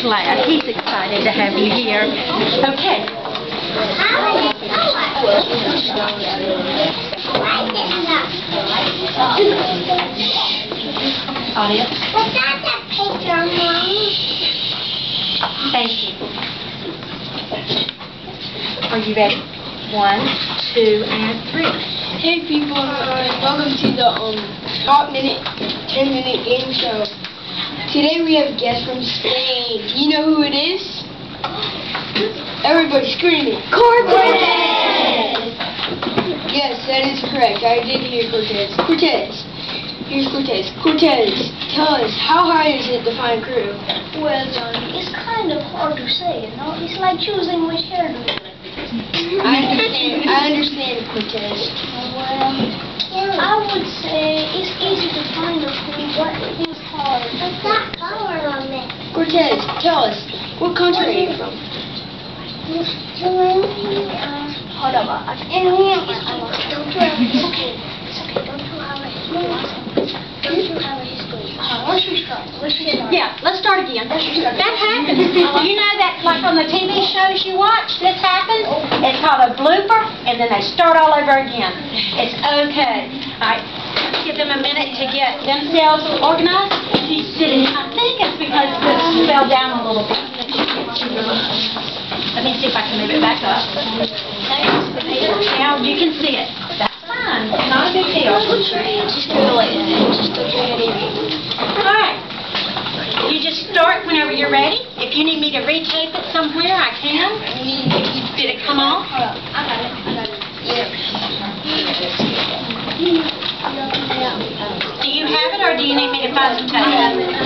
Glad. He's excited to have you here. Okay. Audience. Thank you. Are you ready? 1, 2, and 3. Hey people, welcome to the Top Minute 10-minute game show. Today we have a guest from Spain. Do you know who it is? Everybody scream it. Cortez! Yes, that is correct. I did hear Cortez. Cortez. Here's Cortez. Cortez, tell us, how high is it to find crew? Well, Johnny, it's kind of hard to say, you know? It's like choosing which hair to do. I understand, Cortez. Well, I would say it's easy to find a crew, but it is hard. What's that color on it? Cortez, tell us, what country are you from? Hold on. Don't you have a history? Don't you have a history? Let's restart. Yeah, let's start again. That happens. You know that, like on the TV shows you watch, this happens. It's called a blooper, and then they start all over again. It's okay. All right, let's give them a minute to get themselves organized. She's sitting. I think it's because this fell down a little bit. Let me see if I can move it back up. Now you can see it. That's fine. Not a big deal. Alright. You just start whenever you're ready. If you need me to retape it somewhere, I can. Did it come off? I got it. Do you have it, or do you need me to find some tape?